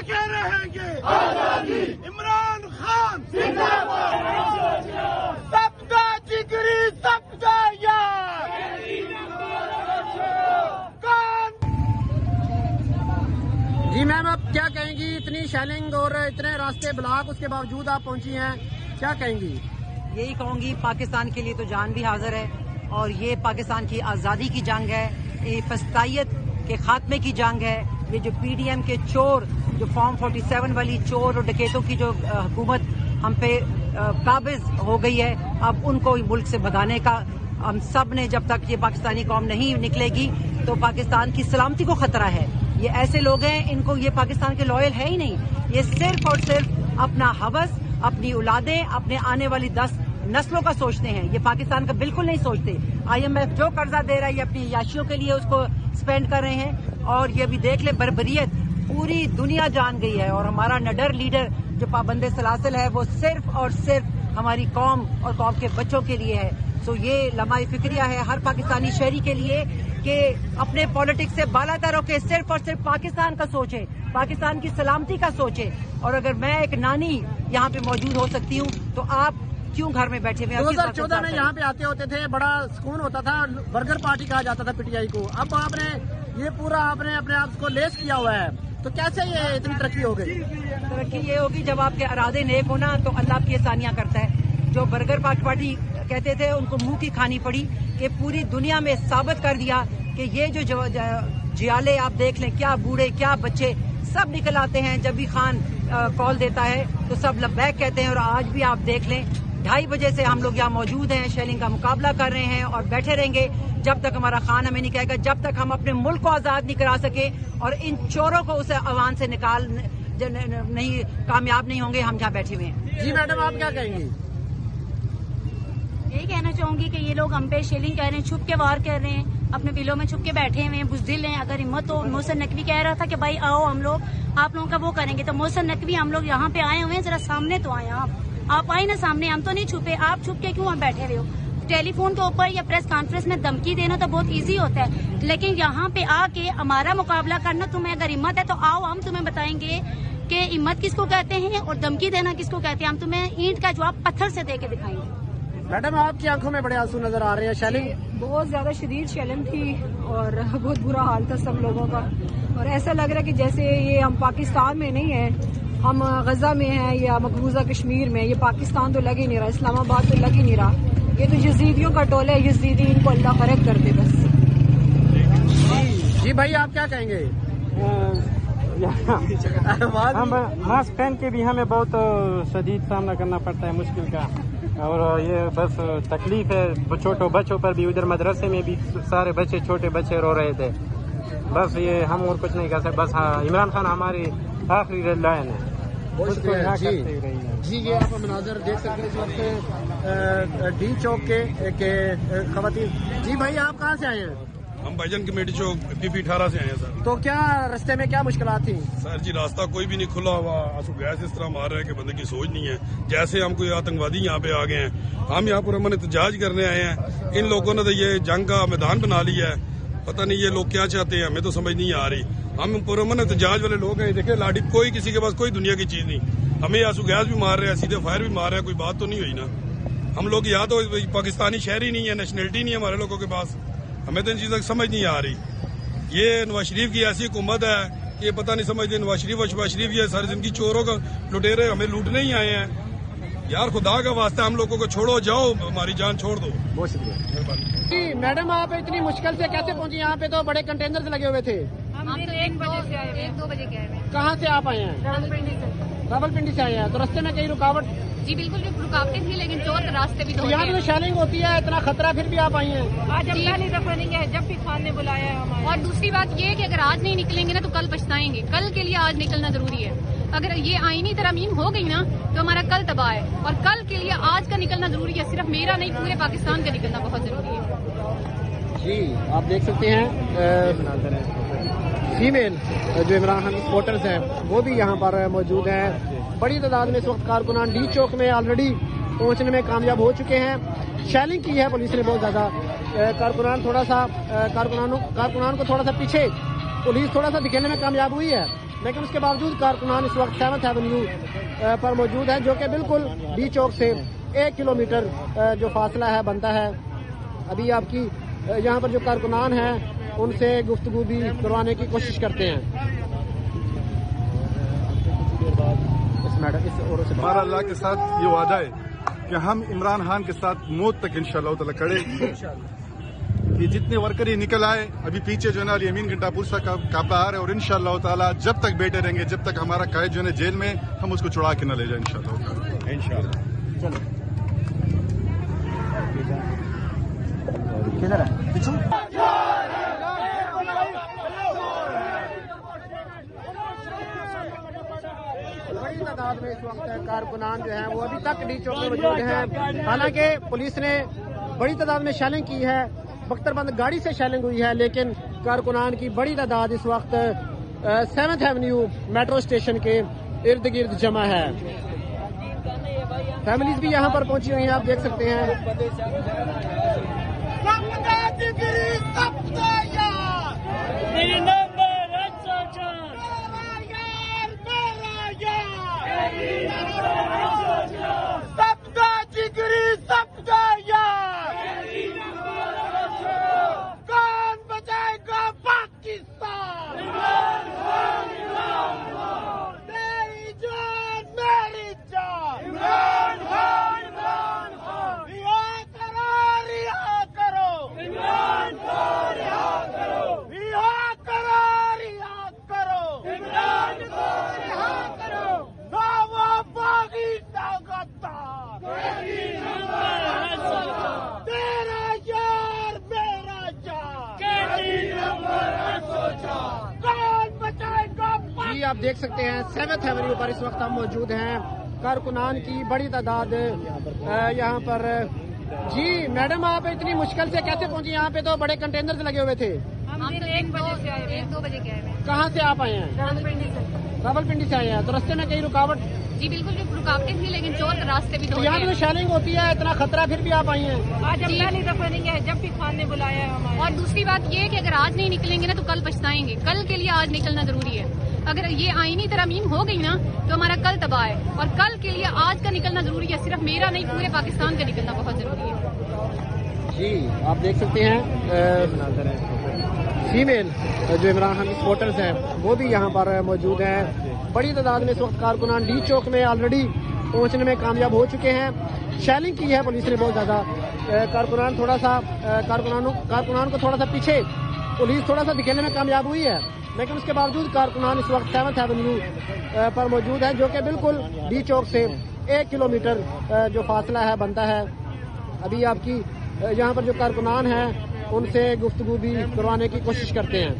लगे रहेंगे आजादी, इमरान खान सबका जिगरी सबका यार। जी मैम, आप क्या कहेंगी? इतनी शेलिंग और इतने रास्ते ब्लॉक, उसके बावजूद आप पहुंची हैं, क्या कहेंगी? यही कहूँगी, पाकिस्तान के लिए तो जान भी हाजिर है और ये पाकिस्तान की आज़ादी की जंग है, ये फस्तायत के खात्मे की जंग है। ये जो PDM के चोर, जो फॉर्म 47 वाली चोर और डकैतों की जो हुकूमत हम पे काबिज हो गई है, अब उनको मुल्क से भगाने का हम सब ने, जब तक ये पाकिस्तानी कौम नहीं निकलेगी तो पाकिस्तान की सलामती को खतरा है। ये ऐसे लोग हैं, इनको ये पाकिस्तान के लॉयल है ही नहीं, ये सिर्फ और सिर्फ अपना हवस, अपनी औलादें, अपने आने वाली 10 नस्लों का सोचते हैं। ये पाकिस्तान का बिल्कुल नहीं सोचते। IMF जो कर्जा दे रहा है ये अपनी याशियों के लिए उसको स्पेंड कर रहे हैं। और ये भी देख ले, बर्बरियत पूरी दुनिया जान गई है। और हमारा निडर लीडर जो पाबंदे सलासिल है वो सिर्फ और सिर्फ हमारी कौम और कौम के बच्चों के लिए है। तो ये लम्हा फिक्रिया है हर पाकिस्तानी शहरी के लिए कि अपने पॉलिटिक्स से बालातर होकर सिर्फ और सिर्फ पाकिस्तान का सोचे, पाकिस्तान की सलामती का सोचे। और अगर मैं एक नानी यहाँ पे मौजूद हो सकती हूँ तो आप क्यों घर में बैठे हुए? 2014 में यहाँ पे आते होते थे, बड़ा सुकून होता था, बर्गर पार्टी कहा जाता था PTI को। अब आपने ये पूरा आपने अपने आप को लेस किया हुआ है, तो कैसे ये इतनी तरक्की हो गई? तरक्की ये होगी जब आपके इरादे नेक होना तो अल्लाह आपकी आसानियाँ करता है। जो बर्गर पार्टी कहते थे उनको मुंह की खानी पड़ी कि पूरी दुनिया में साबित कर दिया कि ये जो जियाले आप देख लें, क्या बूढ़े क्या बच्चे सब निकल आते हैं। जब भी खान कॉल देता है तो सब लब्बैक कहते हैं। और आज भी आप देख लें, 2:30 बजे से हम लोग यहाँ मौजूद हैं, शेलिंग का मुकाबला कर रहे हैं और बैठे रहेंगे जब तक हमारा खान हमें नहीं कहेगा, जब तक हम अपने मुल्क को आज़ाद नहीं करा सके और इन चोरों को उसे अवान से निकाल नहीं कामयाब नहीं होंगे। हम यहाँ बैठे हुए हैं। जी मैडम, आप क्या कहेंगी? यही कहना चाहूंगी कि ये लोग हम पे शेलिंग कह रहे हैं, छुप के वार कर रहे हैं, अपने बिलों में छुप के बैठे हुए हैं, बुज़दिल हैं। अगर हिम्मत हो, मोहसिन नकवी कह रहा था कि भाई आओ हम लोग आप लोगों का वो करेंगे, तो मोहसिन नकवी हम लोग यहाँ पे आए हुए हैं, जरा सामने तो आए आप आए ना सामने। हम तो नहीं छुपे, आप छुप के क्यों आप बैठे हुए हो? टेलीफोन के ऊपर या प्रेस कॉन्फ्रेंस में धमकी देना तो बहुत इजी होता है, लेकिन यहाँ पे आके हमारा मुकाबला करना, तुम्हें अगर हिम्मत है तो आओ, हम तुम्हें बताएंगे कि हिम्मत किसको कहते हैं और धमकी देना किसको कहते हैं। हम तुम्हें ईंट का जवाब पत्थर से दे के दिखाएंगे। मैडम, आपकी आंखों में बड़े आंसू नजर आ रहे हैं। शेलिंग बहुत ज्यादा शदीद शेलिंग थी और बहुत बुरा हाल था सब लोगों का। और ऐसा लग रहा है कि जैसे ये हम पाकिस्तान में नहीं है, हम गजा में हैं या मकबूजा कश्मीर में। ये पाकिस्तान तो लग ही नहीं रहा, इस्लामाबाद तो लग ही नहीं रहा। ये तो यजीदियों का टोला है, यजीदी इनको अल्लाह फर्क कर दे बस। जी भाई, आप क्या कहेंगे? हम मास्क पहन के भी हमें बहुत शदीद सामना करना पड़ता है, मुश्किल का। और ये बस तकलीफ है छोटो बच्चों पर भी। उधर मदरसे में भी सारे बच्चे, छोटे बच्चे रो रहे थे। बस ये हम और कुछ नहीं कर सकते। बस हाँ, इमरान खान हमारी आखिरी रेड लाइन है। जी, ये आप मनाजर देख सकते हैं इस वक्त डी चौक के खवातीन। जी भाई, आप कहाँ से आए हैं? हम भाईजान कमेटी चौक PP 18 से आए हैं सर। तो क्या रास्ते में क्या मुश्किलात थी? सर जी, रास्ता कोई भी नहीं खुला हुआ, आंसू गैस इस तरह मार रहे हैं कि बंदे की सोच नहीं है। जैसे हम कोई आतंकवादी यहाँ पे आ गए हैं। हम यहाँ पर अमन एहतजाज करने आए हैं। इन लोगों ने तो ये जंग का मैदान बना लिया है। पता नहीं ये लोग क्या चाहते हैं, हमें तो समझ नहीं आ रही। हम पुरअमन एहतजाज वाले लोग हैं। देखिए लाठी, कोई किसी के पास कोई दुनिया की चीज नहीं। हमें आंसू गैस भी मार रहे हैं, सीधे फायर भी मार रहे हैं। कोई बात तो नहीं हुई ना? हम लोग या तो पाकिस्तानी शहरी नहीं है, नेशनलिटी नहीं है हमारे लोगों के पास। हमें तो इन चीजों की समझ नहीं आ रही। ये नवाज शरीफ की ऐसी हुकूमत है कि ये पता नहीं समझते। नवाज शरीफ और शहबाज शरीफ ये सारी जिंदगी चोरों का लुटेरे, हमें लूटने ही आए हैं। यार खुदा का वास्ता, हम लोगों को छोड़ो, जाओ, हमारी जान छोड़ दो। बहुत शुक्रिया। जी मैडम, आप इतनी मुश्किल से कैसे पहुंची? यहाँ पे तो बड़े कंटेनर लगे हुए थे। हम तो 1-2 बजे के आए हैं। कहाँ से आप आए हैं? रावलपिंडी से आए हैं। तो रास्ते में कहीं रुकावट? जी बिल्कुल रुकावटें थी, लेकिन चोर रास्ते भी तो यहाँ पे तो शेलिंग होती है, इतना खतरा, फिर भी आप आई हैं। आज हम पहली दफा नहीं है, जब भी खान ने बुलाया है हमारे। और दूसरी बात ये कि अगर आज नहीं निकलेंगे ना तो कल पछताएंगे। कल के लिए आज निकलना जरूरी है। अगर ये आईनी तरमीम हो गई ना तो हमारा कल तबाह है, और कल के लिए आज का निकलना जरूरी है। सिर्फ मेरा नहीं, पूरे पाकिस्तान का निकलना बहुत जरूरी है। जी, आप देख सकते हैं फीमेल जो इमरान खान सपोर्टर्स हैं वो भी यहाँ पर मौजूद हैं। बड़ी तादाद में इस वक्त कारकुनान डी चौक में ऑलरेडी पहुंचने में कामयाब हो चुके हैं। शेलिंग की है पुलिस ने बहुत ज्यादा। कारकुनान को थोड़ा सा पीछे पुलिस थोड़ा सा दिखाने में कामयाब हुई है। لیکن اس کے باوجود کارکنان اس وقت 7th ایونیو پر موجود ہیں، جو کہ بالکل ڈی چوک سے 1 کلومیٹر جو فاصلہ ہے بنتا ہے۔ ابھی آپ کی یہاں پر جو کارکنان ہیں ان سے گفتگو بھی کروانے کی کوشش کرتے ہیں۔ ہمارا اللہ کے ساتھ یہ وعدہ ہے کہ ہم عمران خان کے ساتھ موت تک انشاءاللہ تعالی کھڑے۔ یہ جتنے ورکر نکل آئے ابھی پیچھے جو ہے نا یمین گھنٹا پورسا کعبہ آ رہا ہے، اور انشاءاللہ تعالی جب تک بیٹھے رہیں گے جب تک ہمارا قائد جو ہے جیل میں ہم اس کو چھڑا کے نہ لے جائیں انشاءاللہ۔ کدھر ہے؟ بڑی تعداد میں اس وقت کارکنان جو ہیں وہ ابھی تک ڈی چوک میں موجود ہیں، حالانکہ پولیس نے بڑی تعداد میں شیلنگ کی ہے، بختر بند گاڑی سے شیلنگ ہوئی ہے، لیکن کارکنان کی بڑی تعداد اس وقت 7th ایونیو میٹرو اسٹیشن کے ارد گرد جمع ہے۔ فیملیز بھی یہاں پر پہنچی ہوئی ہیں، آپ دیکھ سکتے ہیں۔ کون بچائے گا پاکستان؟ میری جان میری جان، عمران خان رہا کرو، رہا کرو، عمران خان رہا کرو، رہا کرو، رہا کرو، عمران خان رہا کرو، نو باغی طاقتدار، تیرا یار میرا جان، کون بچائے گا؟ جی آپ دیکھ سکتے ہیں 7th ایونیو پر اس وقت ہم موجود ہیں، کارکنان کی بڑی تعداد یہاں پر۔ جی میڈم، آپ اتنی مشکل سے کیسے پہنچی؟ یہاں پہ تو بڑے کنٹینر لگے ہوئے تھے۔ ہم 1-2 بجے کے آئے ہیں۔ کہاں سے آپ آئے ہیں؟ راولپنڈی سے آئے ہیں، تو رستے میں کئی رکاوٹ؟ جی بالکل رکاوٹیں تھی، لیکن چور راستے بھی یہاں تو شیلنگ ہوتی ہے، اتنا خطرہ پھر بھی آپ آئی ہیں؟ آج ہم پہلی دفعہ نہیں ہے، جب بھی خان نے بلایا ہے ہمارے۔ اور دوسری بات یہ کہ اگر آج نہیں نکلیں گے نا تو کل پچھتائیں گے، کل کے لیے آج نکلنا ضروری ہے۔ اگر یہ آئینی ترامیم ہو گئی نا تو ہمارا کل تباہ ہے، اور کل کے لیے آج کا نکلنا ضروری ہے، صرف میرا نہیں پورے پاکستان کا نکلنا بہت ضروری ہے۔ جی آپ دیکھ سکتے ہیں فیمیل جو عمران خان سپورٹرز ہیں وہ بھی یہاں پر موجود ہیں۔ بڑی تعداد میں اس وقت کارکنان ڈی چوک میں آلریڈی پہنچنے میں کامیاب ہو چکے ہیں۔ شیلنگ کی ہے پولیس نے بہت زیادہ، کارکنان کو تھوڑا سا پیچھے پولیس تھوڑا سا دکھینے میں کامیاب ہوئی ہے، لیکن اس کے باوجود کارکنان اس وقت 7th ایونیو پر موجود ہیں، جو کہ بالکل ڈی چوک سے 1 کلومیٹر جو فاصلہ ہے بنتا ہے۔ ابھی آپ کی یہاں پر جو کارکنان ہیں ان سے گفتگو بھی کروانے کی کوشش کرتے ہیں۔